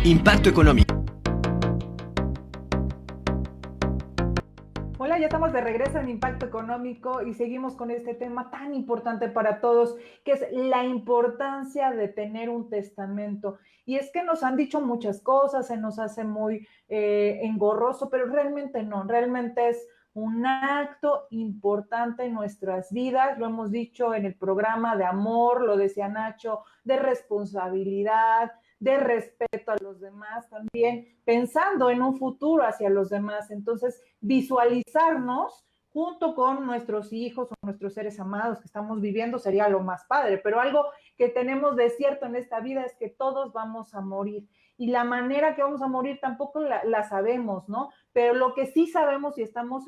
Impacto económico. Hola, ya estamos de regreso en Impacto Económico y seguimos con este tema tan importante para todos, que es la importancia de tener un testamento. Y es que nos han dicho muchas cosas, se nos hace muy engorroso, pero realmente no, realmente es un acto importante en nuestras vidas, lo hemos dicho en el programa, de amor, lo decía Nacho, de responsabilidad, de respeto a los demás, también pensando en un futuro hacia los demás. Entonces, visualizarnos junto con nuestros hijos o nuestros seres amados que estamos viviendo sería lo más padre, pero algo que tenemos de cierto en esta vida es que todos vamos a morir y la manera que vamos a morir tampoco la sabemos, ¿no? Pero lo que sí sabemos y estamos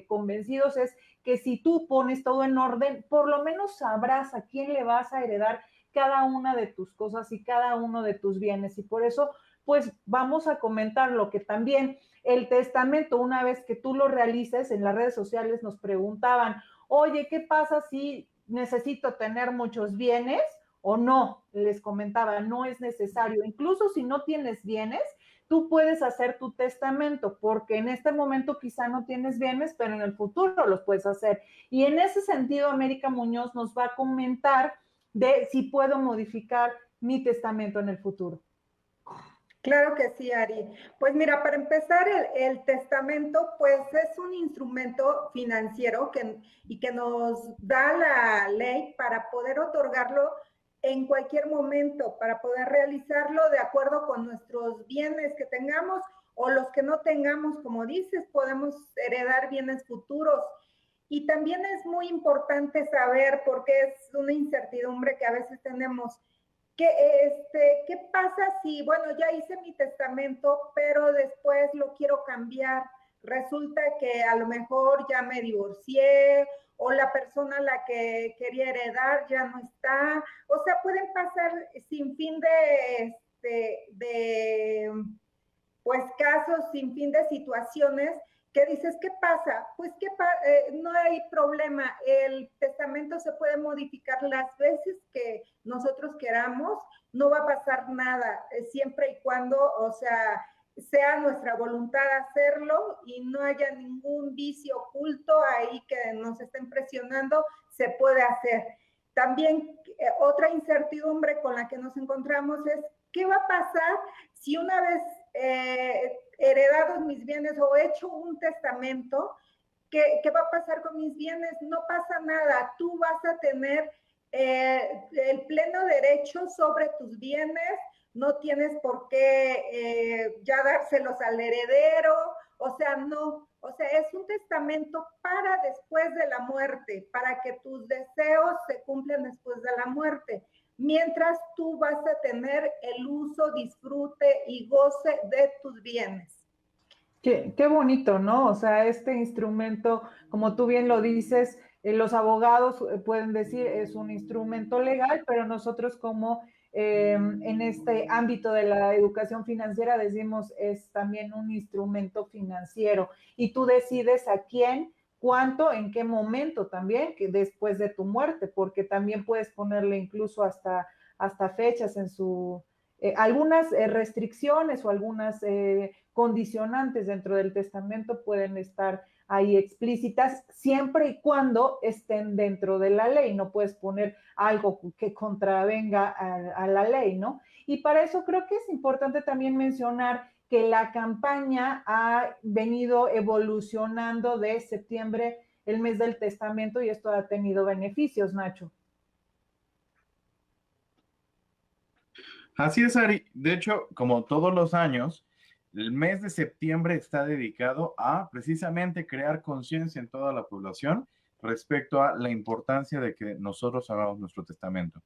convencidos es que si tú pones todo en orden, por lo menos sabrás a quién le vas a heredar cada una de tus cosas y cada uno de tus bienes. Y por eso, pues vamos a comentar lo que también el testamento, una vez que tú lo realices, en las redes sociales nos preguntaban, oye, ¿qué pasa si necesito tener muchos bienes o no? Les comentaba, no es necesario. Incluso si no tienes bienes, tú puedes hacer tu testamento, porque en este momento quizá no tienes bienes, pero en el futuro los puedes hacer. Y en ese sentido, América Muñoz nos va a comentar de si puedo modificar mi testamento en el futuro. Claro que sí, Ari. Pues mira, para empezar, el testamento, pues es un instrumento financiero y que nos da la ley para poder otorgarlo en cualquier momento, para poder realizarlo de acuerdo con nuestros bienes que tengamos o los que no tengamos, como dices, podemos heredar bienes futuros. Y también es muy importante saber, porque es una incertidumbre que a veces tenemos, ¿qué pasa si, bueno, ya hice mi testamento, pero después lo quiero cambiar? Resulta que a lo mejor ya me divorcié o la persona a la que quería heredar ya no está. O sea, pueden pasar sin fin pues casos, sin fin de situaciones que dices, ¿qué pasa? Pues no hay problema, el testamento se puede modificar las veces que nosotros queramos, no va a pasar nada, siempre y cuando, o sea nuestra voluntad hacerlo y no haya ningún vicio oculto ahí que nos estén presionando, se puede hacer. También otra incertidumbre con la que nos encontramos es, ¿qué va a pasar si una vez heredados mis bienes o hecho un testamento, ¿qué va a pasar con mis bienes? No pasa nada, tú vas a tener el pleno derecho sobre tus bienes, no tienes por qué ya dárselos al heredero, o sea, no, o sea, es un testamento para después de la muerte, para que tus deseos se cumplan después de la muerte, mientras tú vas a tener el uso, disfrute y goce de tus bienes. Qué bonito, ¿no? O sea, este instrumento, como tú bien lo dices, los abogados pueden decir es un instrumento legal, pero nosotros como en este ámbito de la educación financiera decimos es también un instrumento financiero y tú decides a quién, cuánto, en qué momento también, que después de tu muerte, porque también puedes ponerle incluso hasta fechas en su algunas restricciones o algunas condicionantes dentro del testamento pueden estar ahí explícitas siempre y cuando estén dentro de la ley. No puedes poner algo que contravenga a la ley, ¿no? Y para eso creo que es importante también mencionar que la campaña ha venido evolucionando de septiembre, el mes del testamento, y esto ha tenido beneficios, Nacho. Así es, Ari. De hecho, como todos los años, el mes de septiembre está dedicado a precisamente crear conciencia en toda la población respecto a la importancia de que nosotros hagamos nuestro testamento.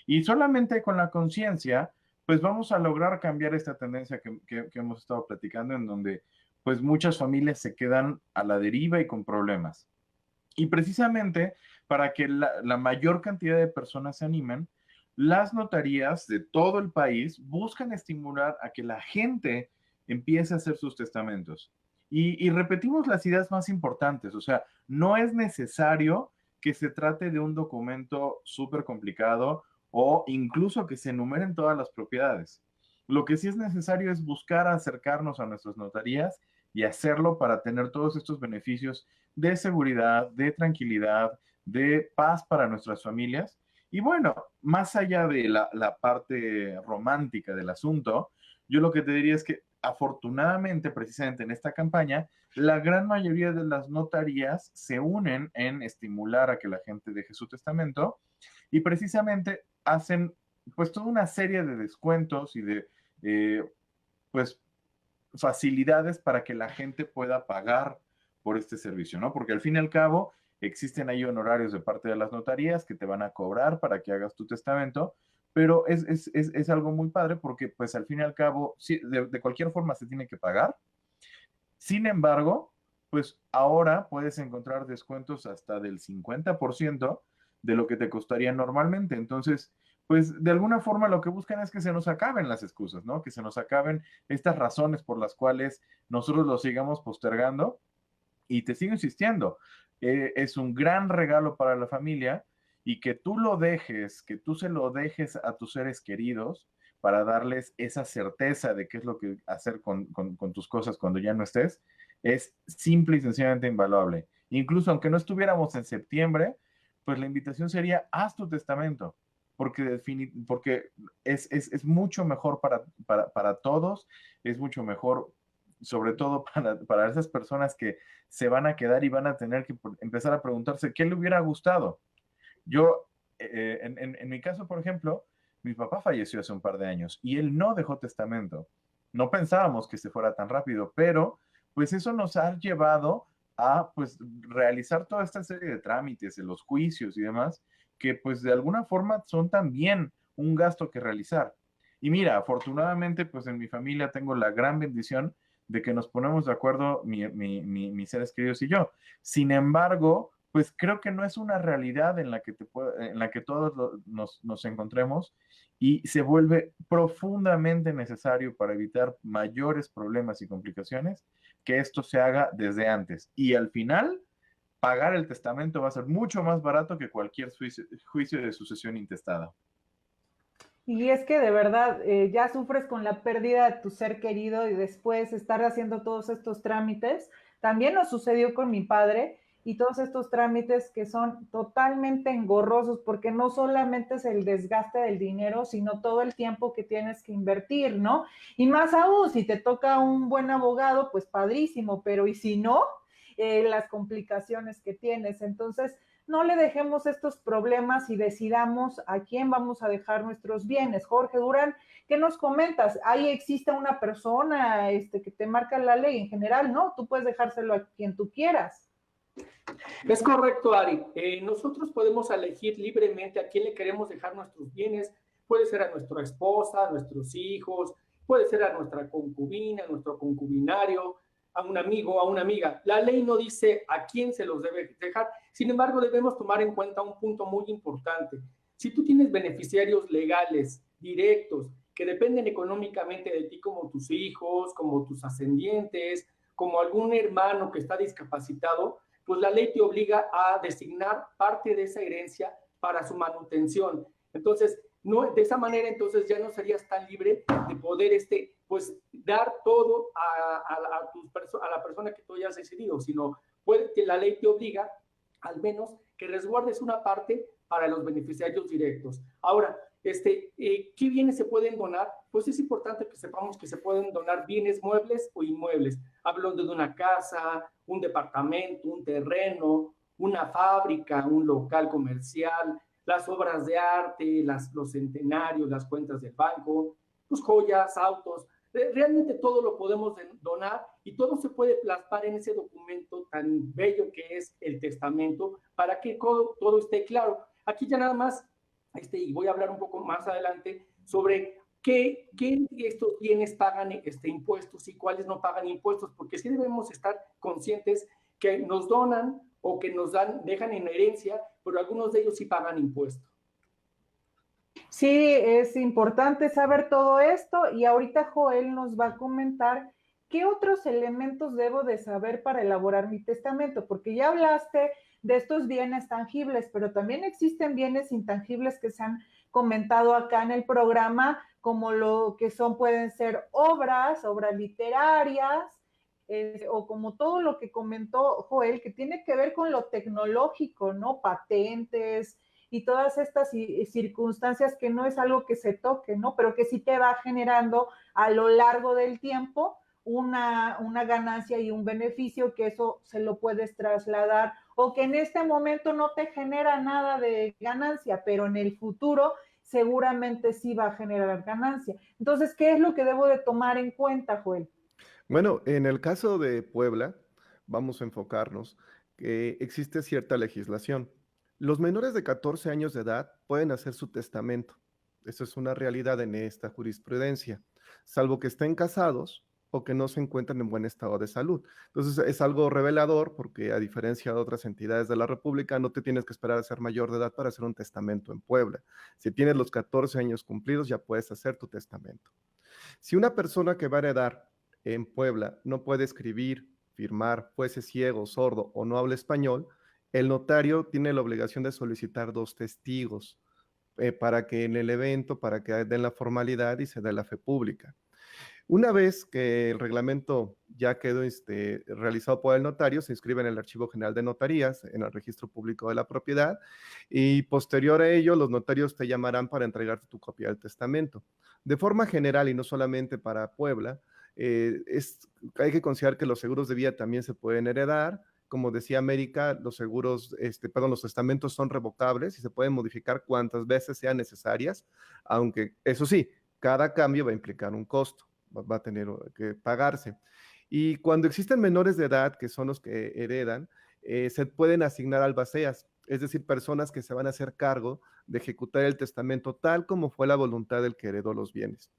Y solamente con la conciencia, pues vamos a lograr cambiar esta tendencia que hemos estado platicando, en donde pues muchas familias se quedan a la deriva y con problemas. Y precisamente para que la mayor cantidad de personas se animen, las notarías de todo el país buscan estimular a que la gente empiece a hacer sus testamentos. Y repetimos las ideas más importantes, o sea, no es necesario que se trate de un documento súper complicado o incluso que se enumeren todas las propiedades. Lo que sí es necesario es buscar acercarnos a nuestras notarías y hacerlo para tener todos estos beneficios de seguridad, de tranquilidad, de paz para nuestras familias. Y bueno, más allá de la parte romántica del asunto, yo lo que te diría es que afortunadamente, precisamente en esta campaña, la gran mayoría de las notarías se unen en estimular a que la gente deje su testamento y precisamente hacen pues toda una serie de descuentos y de pues facilidades para que la gente pueda pagar por este servicio, ¿no? Porque al fin y al cabo existen ahí honorarios de parte de las notarías que te van a cobrar para que hagas tu testamento, pero es algo muy padre porque pues al fin y al cabo, sí, de cualquier forma se tiene que pagar. Sin embargo, pues ahora puedes encontrar descuentos hasta del 50% de lo que te costaría normalmente. Entonces, pues de alguna forma lo que buscan es que se nos acaben las excusas, ¿no? Que se nos acaben estas razones por las cuales nosotros lo sigamos postergando. Y te sigo insistiendo, es un gran regalo para la familia y que tú lo dejes, que tú se lo dejes a tus seres queridos para darles esa certeza de qué es lo que hacer con tus cosas cuando ya no estés, es simple y sencillamente invaluable. Incluso aunque no estuviéramos en septiembre, pues la invitación sería, haz tu testamento, porque es mucho mejor para todos, es mucho mejor sobre todo para esas personas que se van a quedar y van a tener que empezar a preguntarse qué le hubiera gustado. Yo, en mi caso, por ejemplo, mi papá falleció hace un par de años y él no dejó testamento. No pensábamos que se fuera tan rápido, pero pues eso nos ha llevado a pues realizar toda esta serie de trámites, de los juicios y demás, que pues de alguna forma son también un gasto que realizar. Y mira, afortunadamente pues en mi familia tengo la gran bendición de que nos ponemos de acuerdo mis seres queridos y yo. Sin embargo, pues creo que no es una realidad en la que, en la que todos nos encontremos y se vuelve profundamente necesario para evitar mayores problemas y complicaciones que esto se haga desde antes. Y al final, pagar el testamento va a ser mucho más barato que cualquier juicio de sucesión intestada. Y es que de verdad ya sufres con la pérdida de tu ser querido y después estar haciendo todos estos trámites. También nos sucedió con mi padre y todos estos trámites que son totalmente engorrosos porque no solamente es el desgaste del dinero, sino todo el tiempo que tienes que invertir, ¿no? Y más aún, si te toca un buen abogado, pues padrísimo, pero ¿y si no? Las complicaciones que tienes. Entonces, no le dejemos estos problemas y decidamos a quién vamos a dejar nuestros bienes. Jorge Durán, ¿qué nos comentas? Ahí existe una persona que te marca la ley en general, ¿no? Tú puedes dejárselo a quien tú quieras. Es correcto, Ari. Nosotros podemos elegir libremente a quién le queremos dejar nuestros bienes. Puede ser a nuestra esposa, a nuestros hijos, puede ser a nuestra concubina, a nuestro concubinario, a un amigo, a una amiga. La ley no dice a quién se los debe dejar. Sin embargo, debemos tomar en cuenta un punto muy importante. Si tú tienes beneficiarios legales, directos, que dependen económicamente de ti, como tus hijos, como tus ascendientes, como algún hermano que está discapacitado, pues la ley te obliga a designar parte de esa herencia para su manutención. Entonces, no, de esa manera, entonces ya no serías tan libre de poder pues dar todo a la persona que tú hayas decidido, sino que la ley te obliga al menos que resguardes una parte para los beneficiarios directos. Ahora, ¿qué bienes se pueden donar? Pues es importante que sepamos que se pueden donar bienes muebles o inmuebles. Hablando de una casa, un departamento, un terreno, una fábrica, un local comercial, las obras de arte, los centenarios, las cuentas del banco, pues joyas, autos. Realmente todo lo podemos donar y todo se puede plasmar en ese documento tan bello que es el testamento para que todo esté claro. Aquí ya nada más, y voy a hablar un poco más adelante sobre qué estos bienes pagan impuestos y cuáles no pagan impuestos, porque sí debemos estar conscientes que nos donan o que nos dejan en herencia, pero algunos de ellos sí pagan impuestos. Sí, es importante saber todo esto y ahorita Joel nos va a comentar qué otros elementos debo de saber para elaborar mi testamento, porque ya hablaste de estos bienes tangibles, pero también existen bienes intangibles que se han comentado acá en el programa, como lo que pueden ser obras literarias, o como todo lo que comentó Joel, que tiene que ver con lo tecnológico, ¿no? Patentes y todas estas circunstancias que no es algo que se toque, ¿no? Pero que sí te va generando a lo largo del tiempo una ganancia y un beneficio, que eso se lo puedes trasladar, o que en este momento no te genera nada de ganancia, pero en el futuro seguramente sí va a generar ganancia. Entonces, ¿qué es lo que debo de tomar en cuenta, Joel? Bueno, en el caso de Puebla, vamos a enfocarnos que existe cierta legislación. Los menores de 14 años de edad pueden hacer su testamento. Eso es una realidad en esta jurisprudencia, salvo que estén casados o que no se encuentren en buen estado de salud. Entonces es algo revelador porque, a diferencia de otras entidades de la República, no te tienes que esperar a ser mayor de edad para hacer un testamento en Puebla. Si tienes los 14 años cumplidos, ya puedes hacer tu testamento. Si una persona que va a heredar en Puebla no puede escribir, firmar, fuese ciego, sordo o no habla español, el notario tiene la obligación de solicitar 2 testigos para que en el evento, para que den la formalidad y se dé la fe pública. Una vez que el reglamento ya quedó realizado por el notario, se inscribe en el Archivo General de Notarías, en el Registro Público de la Propiedad, y posterior a ello, los notarios te llamarán para entregarte tu copia del testamento. De forma general, y no solamente para Puebla, hay que considerar que los seguros de vida también se pueden heredar. Como decía América, los los testamentos son revocables y se pueden modificar cuantas veces sean necesarias, aunque eso sí, cada cambio va a implicar un costo, va a tener que pagarse. Y cuando existen menores de edad, que son los que heredan, se pueden asignar albaceas, es decir, personas que se van a hacer cargo de ejecutar el testamento tal como fue la voluntad del que heredó los bienes.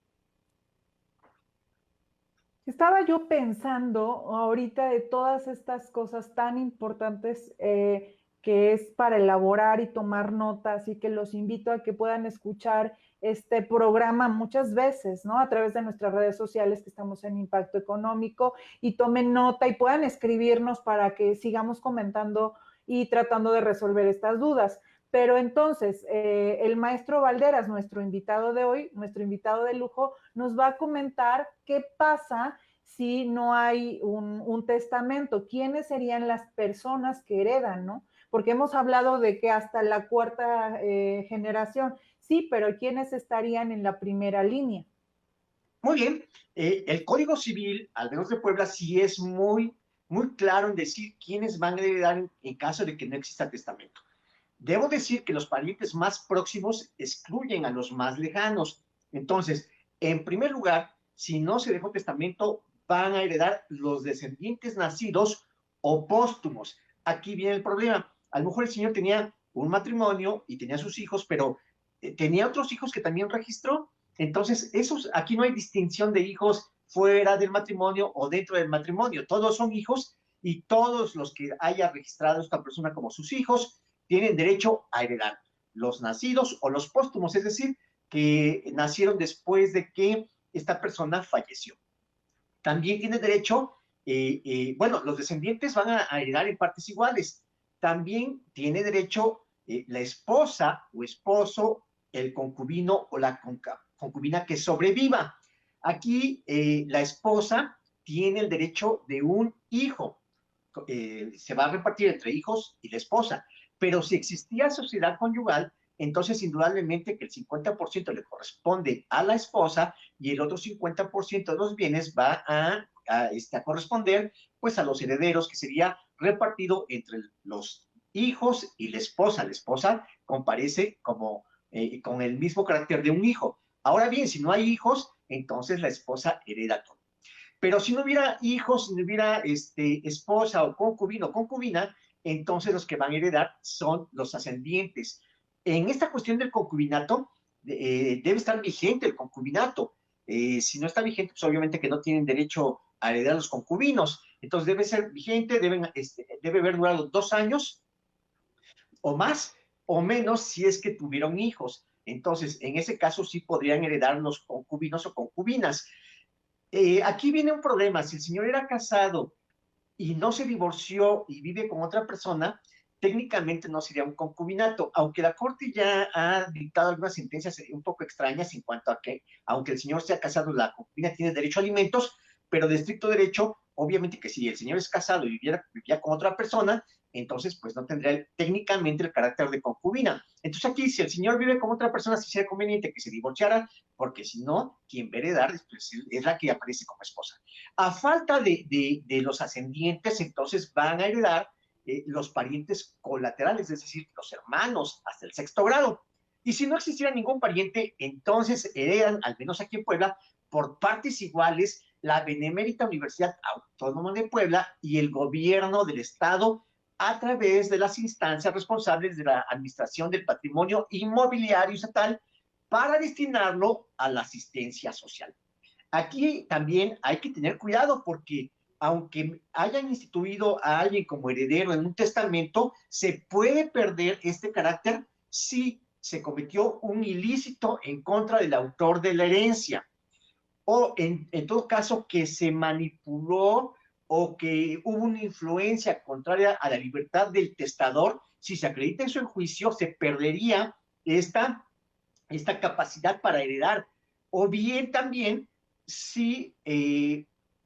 Estaba yo pensando ahorita de todas estas cosas tan importantes que es para elaborar y tomar notas, y que los invito a que puedan escuchar este programa muchas veces, ¿no? A través de nuestras redes sociales, que estamos en Impacto Económico, y tomen nota y puedan escribirnos para que sigamos comentando y tratando de resolver estas dudas. Pero entonces, el maestro Valderas, nuestro invitado de hoy, nuestro invitado de lujo, nos va a comentar qué pasa si no hay un testamento. ¿Quiénes serían las personas que heredan, no? Porque hemos hablado de que hasta la 4ª generación, sí, pero ¿quiénes estarían en la primera línea? Muy bien, el Código Civil, al menos de Puebla, sí es muy claro en decir quiénes van a heredar en caso de que no exista testamento. Debo decir que los parientes más próximos excluyen a los más lejanos. Entonces, en primer lugar, si no se dejó testamento, van a heredar los descendientes nacidos o póstumos. Aquí viene el problema. A lo mejor el señor tenía un matrimonio y tenía sus hijos, pero tenía otros hijos que también registró. Entonces, aquí no hay distinción de hijos fuera del matrimonio o dentro del matrimonio. Todos son hijos, y todos los que haya registrado esta persona como sus hijos tienen derecho a heredar, los nacidos o los póstumos, es decir, que nacieron después de que esta persona falleció. También tiene derecho, los descendientes van a heredar en partes iguales. También tiene derecho la esposa o esposo, el concubino o la concubina que sobreviva. Aquí la esposa tiene el derecho de un hijo. Se va a repartir entre hijos y la esposa. Pero si existía sociedad conyugal, entonces indudablemente que el 50% le corresponde a la esposa y el otro 50% de los bienes va a corresponder pues a los herederos, que sería repartido entre los hijos y la esposa. La esposa comparece como con el mismo carácter de un hijo. Ahora bien, si no hay hijos, entonces la esposa hereda todo. Pero si no hubiera hijos, si no hubiera esposa o concubino o concubina, entonces los que van a heredar son los ascendientes. En esta cuestión del concubinato, debe estar vigente el concubinato. Si no está vigente, pues obviamente que no tienen derecho a heredar los concubinos. Entonces debe ser vigente, debe haber durado 2 años o más, o menos si es que tuvieron hijos. Entonces, en ese caso sí podrían heredar los concubinos o concubinas. Aquí viene un problema. Si el señor era casado y no se divorció y vive con otra persona, técnicamente no sería un concubinato, aunque la Corte ya ha dictado algunas sentencias un poco extrañas en cuanto a que, aunque el señor sea casado, la concubina tiene derecho a alimentos, pero de estricto derecho, obviamente que si el señor es casado y vivía con otra persona, entonces pues no tendría técnicamente el carácter de concubina. Entonces aquí, si el señor vive con otra persona, sí sería conveniente que se divorciara, porque si no, quien va a heredar pues, es la que aparece como esposa. A falta de los ascendientes, entonces van a heredar los parientes colaterales, es decir, los hermanos hasta el 6º grado. Y si no existiera ningún pariente, entonces heredan, al menos aquí en Puebla, por partes iguales, la Benemérita Universidad Autónoma de Puebla y el gobierno del estado a través de las instancias responsables de la administración del patrimonio inmobiliario estatal para destinarlo a la asistencia social. Aquí también hay que tener cuidado porque aunque hayan instituido a alguien como heredero en un testamento, se puede perder este carácter si se cometió un ilícito en contra del autor de la herencia, o en todo caso que se manipuló o que hubo una influencia contraria a la libertad del testador. Si se acredita eso en juicio, se perdería esta capacidad para heredar. O bien también si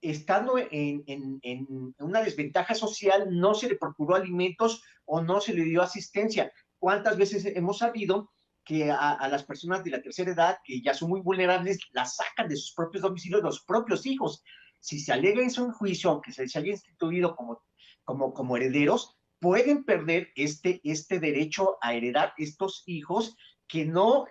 estando en una desventaja social no se le procuró alimentos o no se le dio asistencia. ¿Cuántas veces hemos sabido que a las personas de la tercera edad, que ya son muy vulnerables, las sacan de sus propios domicilios los propios hijos? Si se alega eso en juicio, aunque se les haya instituido como herederos, pueden perder este derecho a heredar estos hijos que no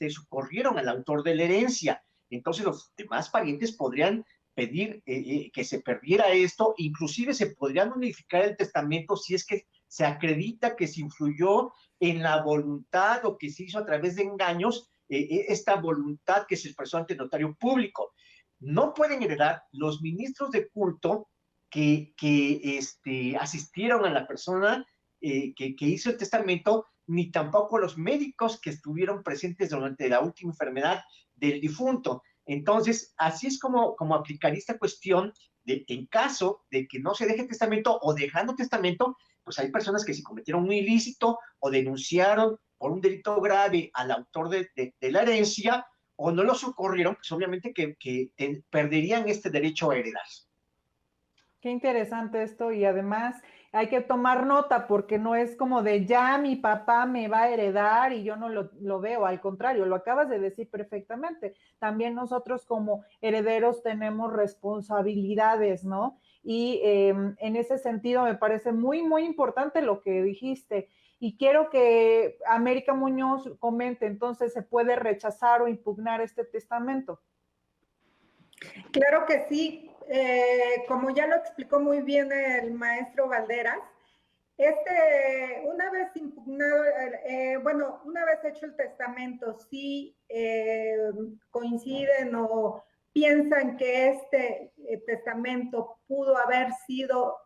socorrieron al autor de la herencia. Entonces los demás parientes podrían pedir que se perdiera esto, inclusive se podría modificar el testamento si es que se acredita que se influyó en la voluntad o que se hizo a través de engaños esta voluntad que se expresó ante el notario público. No pueden heredar los ministros de culto que asistieron a la persona que hizo el testamento, ni tampoco los médicos que estuvieron presentes durante la última enfermedad del difunto. Entonces, así es como aplicar esta cuestión de en caso de que no se deje testamento o dejando testamento, pues hay personas que se cometieron un ilícito o denunciaron por un delito grave al autor de la herencia o no lo socorrieron, pues obviamente que perderían este derecho a heredar. Qué interesante esto, y además hay que tomar nota porque no es como de ya mi papá me va a heredar y yo no lo veo, al contrario, lo acabas de decir perfectamente. También nosotros como herederos tenemos responsabilidades, ¿no? Y en ese sentido me parece muy, muy importante lo que dijiste. Y quiero que América Muñoz comente, entonces, ¿se puede rechazar o impugnar este testamento? Claro que sí. Como ya lo explicó muy bien el maestro Valderas, una vez impugnado, una vez hecho el testamento, si coinciden o piensan que este testamento pudo haber sido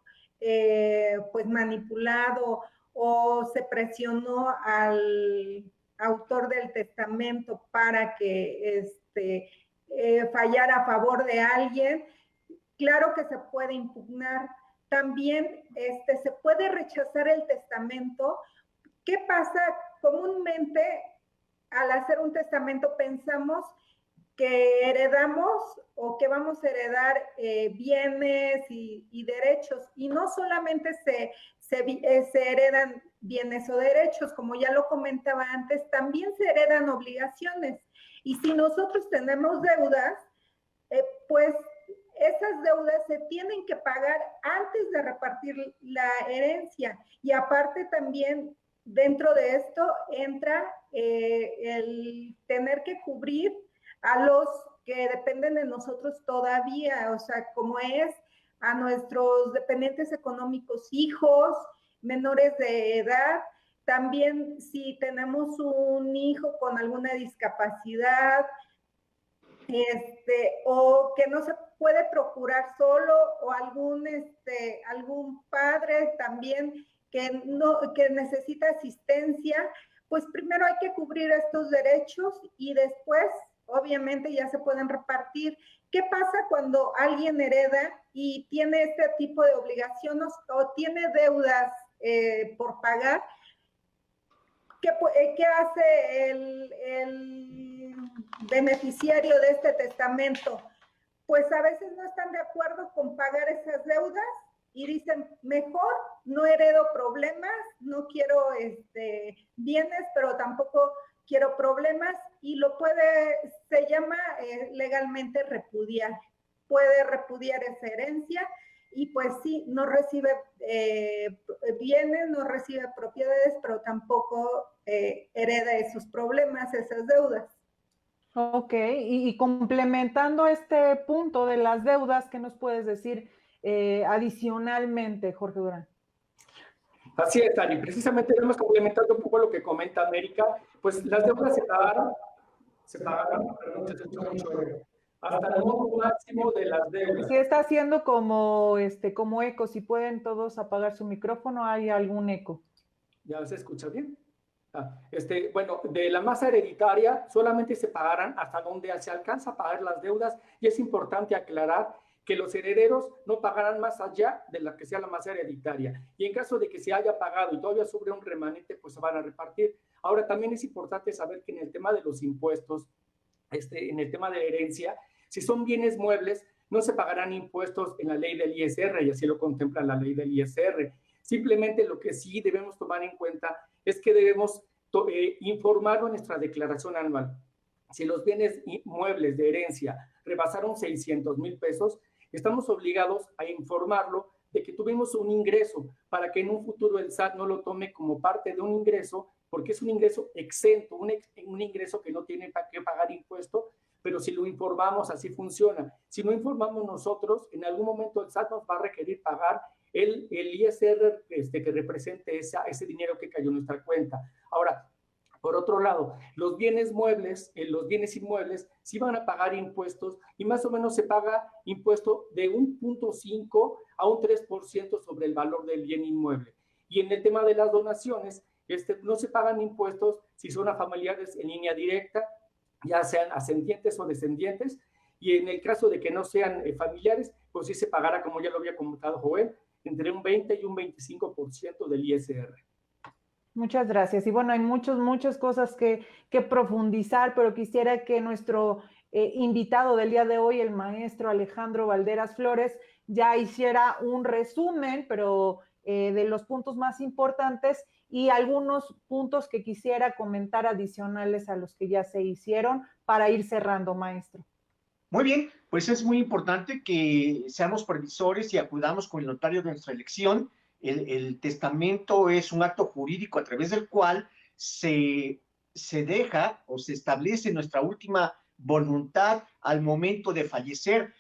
pues manipulado o se presionó al autor del testamento para que fallara a favor de alguien, claro que se puede impugnar. También se puede rechazar el testamento. ¿Qué pasa? Comúnmente, al hacer un testamento, pensamos que heredamos o que vamos a heredar bienes y derechos, y no solamente se heredan bienes o derechos, como ya lo comentaba antes, también se heredan obligaciones. Y si nosotros tenemos deudas, pues esas deudas se tienen que pagar antes de repartir la herencia. Y aparte también dentro de esto entra el tener que cubrir a los que dependen de nosotros todavía, o sea, como es a nuestros dependientes económicos, hijos, menores de edad. También si tenemos un hijo con alguna discapacidad, o que no se puede procurar solo, o algún padre también que necesita asistencia, pues primero hay que cubrir estos derechos y después, obviamente, ya se pueden repartir. ¿Qué pasa cuando alguien hereda y tiene este tipo de obligaciones o tiene deudas por pagar. ¿Qué hace el beneficiario de este testamento? Pues a veces no están de acuerdo con pagar esas deudas y dicen, mejor no heredo problemas, no quiero bienes, pero tampoco quiero problemas, y se llama legalmente repudiar. Puede repudiar esa herencia y pues sí, no recibe bienes, no recibe propiedades, pero tampoco hereda esos problemas, esas deudas. Ok, y complementando este punto de las deudas, ¿qué nos puedes decir adicionalmente, Jorge Durán? Así es, Ari. Precisamente hemos complementado un poco lo que comenta América. Pues las deudas se pagaron, perdón, se escucha mucho, hasta el monto máximo de las deudas. Sí, está haciendo como eco. Si pueden todos apagar su micrófono, ¿hay algún eco? ¿Ya se escucha bien? Bueno, de la masa hereditaria solamente se pagarán hasta donde se alcanza a pagar las deudas, y es importante aclarar que los herederos no pagarán más allá de la que sea la masa hereditaria, y en caso de que se haya pagado y todavía sobre un remanente, pues se van a repartir. Ahora, también es importante saber que en el tema de los impuestos, en el tema de herencia, si son bienes muebles, no se pagarán impuestos en la ley del ISR, y así lo contempla la ley del ISR. Simplemente lo que sí debemos tomar en cuenta es que debemos informarlo en nuestra declaración anual. Si los bienes muebles de herencia rebasaron 600,000 pesos, estamos obligados a informarlo de que tuvimos un ingreso, para que en un futuro el SAT no lo tome como parte de un ingreso, porque es un ingreso exento, un ingreso que no tiene que pagar impuesto, pero si lo informamos, así funciona. Si no informamos nosotros, en algún momento el SAT nos va a requerir pagar el ISR que represente ese dinero que cayó en nuestra cuenta. Ahora, por otro lado, los bienes muebles, los bienes inmuebles, sí van a pagar impuestos, y más o menos se paga impuesto de 1.5 a un 3% sobre el valor del bien inmueble. Y en el tema de las donaciones, no se pagan impuestos si son a familiares en línea directa, ya sean ascendientes o descendientes, y en el caso de que no sean familiares, pues sí se pagará, como ya lo había comentado Joel, entre un 20 y un 25% del ISR. Muchas gracias. Y bueno, hay muchas cosas que profundizar, pero quisiera que nuestro invitado del día de hoy, el maestro Alejandro Valderas Flores, ya hiciera un resumen, pero de los puntos más importantes y algunos puntos que quisiera comentar adicionales a los que ya se hicieron para ir cerrando, maestro. Muy bien, pues es muy importante que seamos previsores y acudamos con el notario de nuestra elección. El testamento es un acto jurídico a través del cual se deja o se establece nuestra última voluntad al momento de fallecer,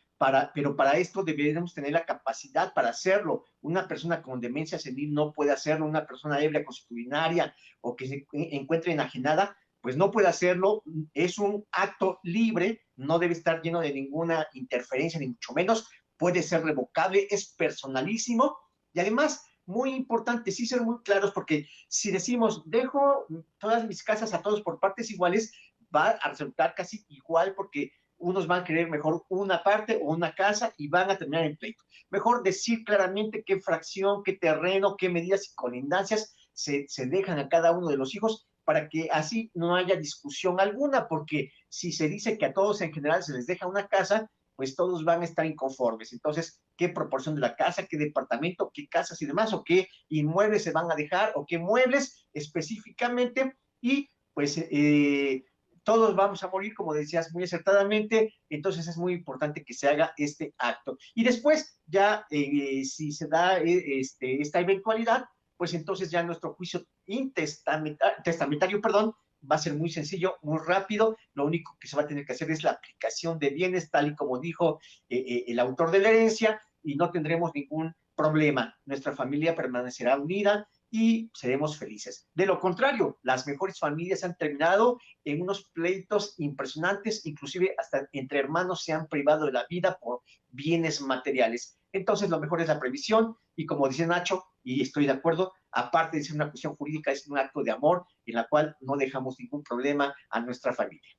pero para esto deberíamos tener la capacidad para hacerlo. Una persona con demencia senil no puede hacerlo, una persona ebria, consuetudinaria o que se encuentre enajenada, pues no puede hacerlo. Es un acto libre, no debe estar lleno de ninguna interferencia, ni mucho menos, puede ser revocable, es personalísimo, y además, muy importante, sí ser muy claros, porque si decimos, dejo todas mis casas a todos por partes iguales, va a resultar casi igual, porque unos van a querer mejor una parte o una casa y van a terminar en pleito. Mejor decir claramente qué fracción, qué terreno, qué medidas y colindancias se dejan a cada uno de los hijos, para que así no haya discusión alguna, porque si se dice que a todos en general se les deja una casa, pues todos van a estar inconformes. Entonces, ¿qué proporción de la casa, qué departamento, qué casas y demás, o qué inmuebles se van a dejar, o qué muebles específicamente? Y pues todos vamos a morir, como decías muy acertadamente, entonces es muy importante que se haga este acto. Y después, ya si se da esta eventualidad, pues entonces ya nuestro juicio testamentario, va a ser muy sencillo, muy rápido. Lo único que se va a tener que hacer es la aplicación de bienes, tal y como dijo el autor de la herencia, y no tendremos ningún problema. Nuestra familia permanecerá unida y seremos felices. De lo contrario, las mejores familias han terminado en unos pleitos impresionantes, inclusive hasta entre hermanos se han privado de la vida por bienes materiales. Entonces, lo mejor es la previsión, y como dice Nacho, y estoy de acuerdo, aparte de ser una cuestión jurídica, es un acto de amor en la cual no dejamos ningún problema a nuestra familia.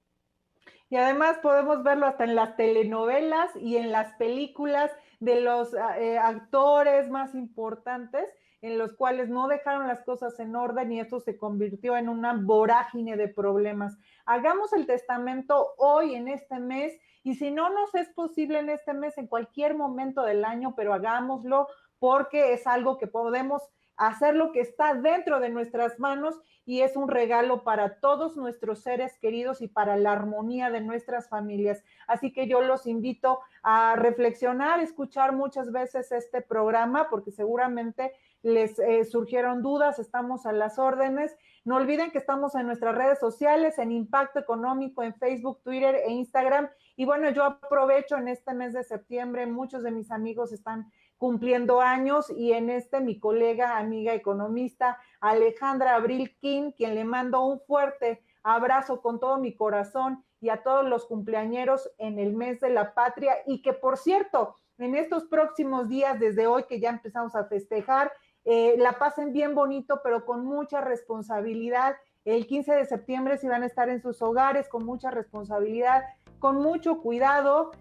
Y además podemos verlo hasta en las telenovelas y en las películas de los actores más importantes, en los cuales no dejaron las cosas en orden y esto se convirtió en una vorágine de problemas. Hagamos el testamento hoy, en este mes, y si no nos es posible en este mes, en cualquier momento del año, pero hagámoslo porque es algo que podemos hacer, lo que está dentro de nuestras manos, y es un regalo para todos nuestros seres queridos y para la armonía de nuestras familias. Así que yo los invito a reflexionar, escuchar muchas veces este programa, porque seguramente les surgieron dudas, estamos a las órdenes. No olviden que estamos en nuestras redes sociales, en Impacto Económico, en Facebook, Twitter e Instagram. Y bueno, yo aprovecho en este mes de septiembre, muchos de mis amigos están cumpliendo años, y en mi colega, amiga economista, Alejandra Abril King, quien le mando un fuerte abrazo con todo mi corazón, y a todos los cumpleañeros en el mes de la patria, y que por cierto, en estos próximos días, desde hoy que ya empezamos a festejar, la pasen bien bonito, pero con mucha responsabilidad. El 15 de septiembre si van a estar en sus hogares con mucha responsabilidad, con mucho cuidado,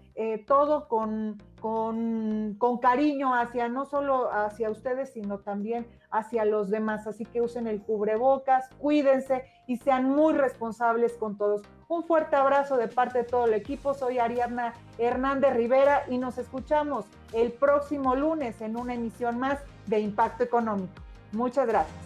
todo con cariño hacia, no solo hacia ustedes, sino también hacia los demás. Así que usen el cubrebocas, cuídense y sean muy responsables con todos. Un fuerte abrazo de parte de todo el equipo. Soy Ariadna Hernández Rivera y nos escuchamos el próximo lunes en una emisión más de Impacto Económico. Muchas gracias.